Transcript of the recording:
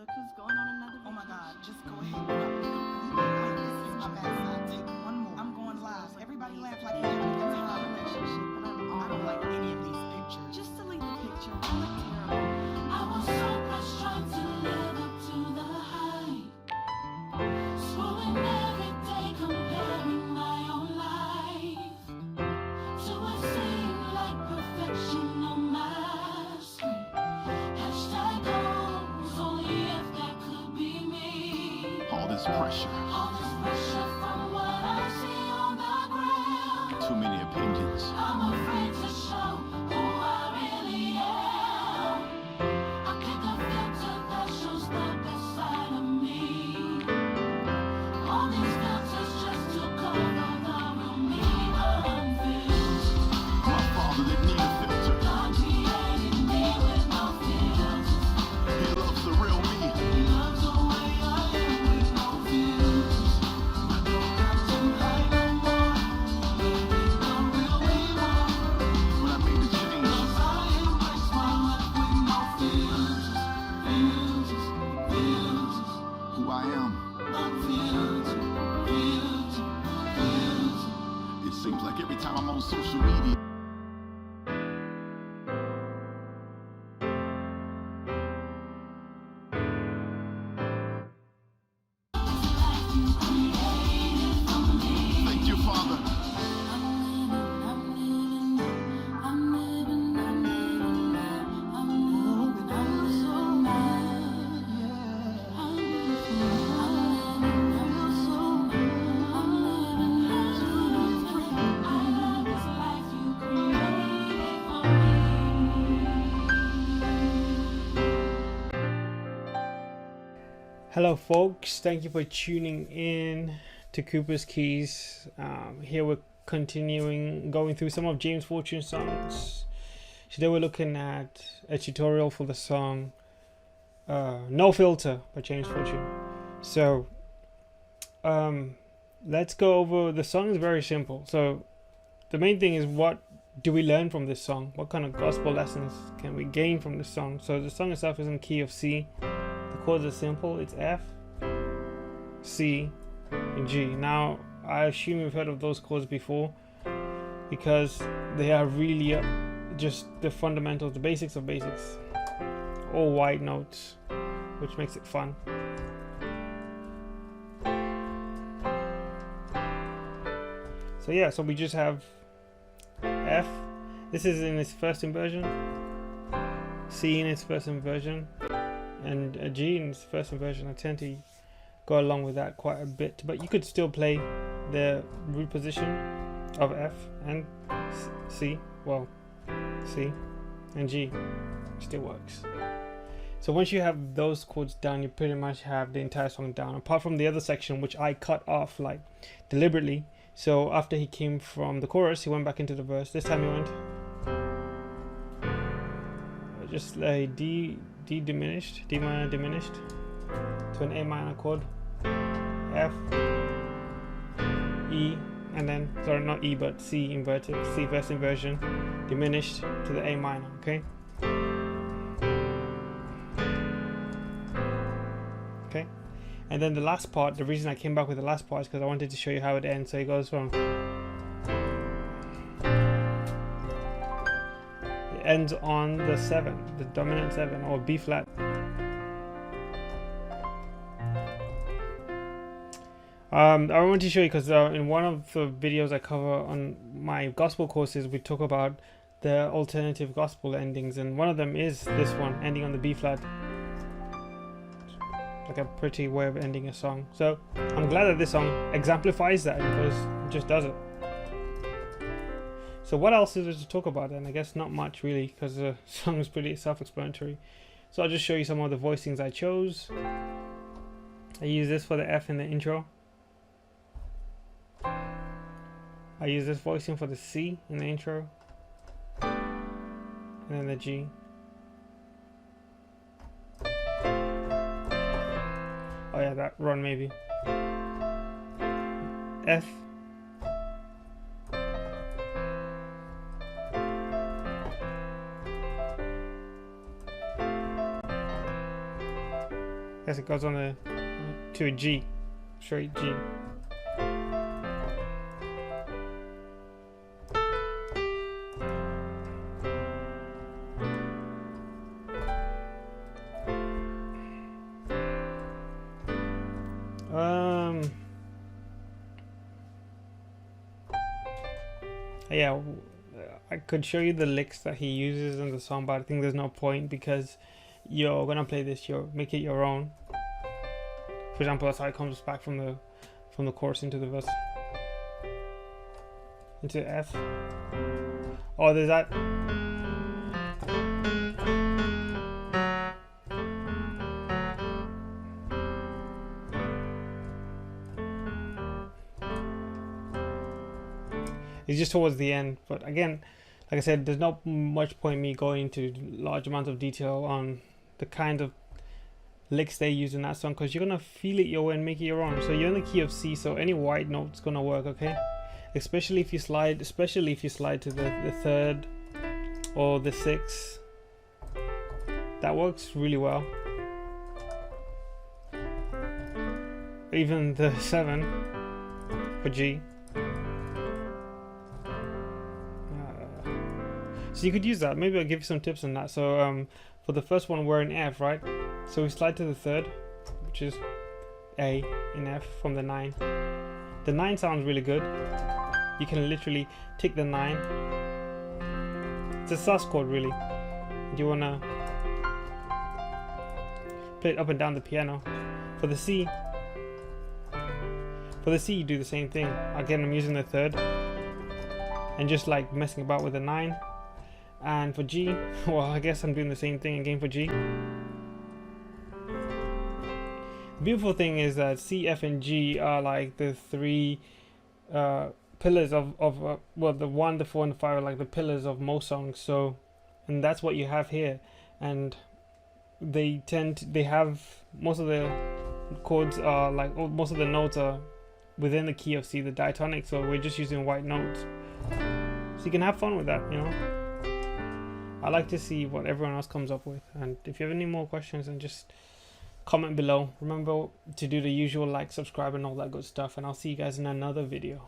look who's going on another vacation. Oh my God, just go ahead. Wait, this is my bad side. Take one more. I'm going live. Everybody laugh like Yeah, having a good we have a time. relationship, and I don't like any of these pictures. Just delete the picture. I look terrible. I was so crushed trying to live up to the hype. Scrolling every day, comparing my own life to what seemed like perfection on my screen. Hashtag goals, only if that could be me. All this pressure, All this pressure from what I see on the ground. too many opinions. I'm afraid to show who I really am. I click a filter that shows the best side of me. All these filters just to cover the real me. Unfiltered. My father didn't need a filter. God created me with no filters. He loves the real me. He loves the way I am with no filters. I don't have to hide no more. Living the real me more. When I made the change, 'Cause I embrace my life with no filters. Filters, filters. who I am, Filter, filter, filter. it seems like every time I'm on social media, thank you, Father. Hello folks, thank you for tuning in to Cooper's Keys. Here we're continuing going through some of James Fortune's songs. Today we're looking at a tutorial for the song No Filter by James Fortune. So let's go over. The song is very simple. So the main thing is, what do we learn from this song? What kind of gospel lessons can we gain from this song? So the song itself is in key of C. The chords are simple. It's F, C, and G. Now, I assume you've heard of those chords before because they are really just the fundamentals, the basics of basics. All white notes, which makes it fun. So yeah, so we just have F. This is in its first inversion. C in its first inversion. And a G in its first inversion. I tend to go along with that quite a bit, but you could still play the root position of F and C. Well, C and G still works. So once you have those chords down, you pretty much have the entire song down, apart from the other section which I cut off like deliberately. So after he came from the chorus, he went back into the verse. This time he went just a D minor diminished to an A minor chord, F, E, and then, sorry, not E but C inverted, C first inversion, diminished to the A minor, okay? Okay, and then the last part, the reason I came back with the last part is because I wanted to show you how it ends. So it goes from, ends on the 7, the dominant 7, or B flat. I want to show you because in one of the videos I cover on my gospel courses, we talk about the alternative gospel endings, and one of them is this one, ending on the B flat. Like a pretty way of ending a song. So I'm glad that this song exemplifies that because it just does it. So what else is there to talk about then? I guess not much really, because the song is pretty self-explanatory. So I'll just show you some of the voicings I chose. I use this for the F in the intro. I use this voicing for the C in the intro. And then the G. Oh yeah, that run maybe. F. Guess it goes on to a G, straight G. Yeah, I could show you the licks that he uses in the song, but I think there's no point because you're gonna play this, make it your own. For example, that's how it comes back from the chorus into the verse, into F. Oh, there's that. It's just towards the end, but again, like I said, there's not much point me going into large amounts of detail on the kind of licks they use in that song, because you're gonna feel it your way and make it your own. So you're in the key of C, so any white note's gonna work, okay? Especially if you slide to the third or the sixth. That works really well. Even the 7 for G. So you could use that. Maybe I'll give you some tips on that. So for the first one, we're in F, right? So we slide to the third, which is A in F from the 9. The 9 sounds really good. You can literally take the 9. It's a sus chord, really. Do you wanna play it up and down the piano? For the C, you do the same thing. Again, I'm using the third and just like messing about with the 9. And for G, well, I guess I'm doing the same thing again for G. The beautiful thing is that C, F, and G are like the 3 pillars of well, the 1, the 4, and the 5 are like the pillars of most songs. So, and that's what you have here. And they have most of the chords are like, most of the notes are within the key of C, the diatonic. So we're just using white notes. So you can have fun with that, you know. I like to see what everyone else comes up with, and if you have any more questions, then just comment below. Remember to do the usual like, subscribe, and all that good stuff, and I'll see you guys in another video.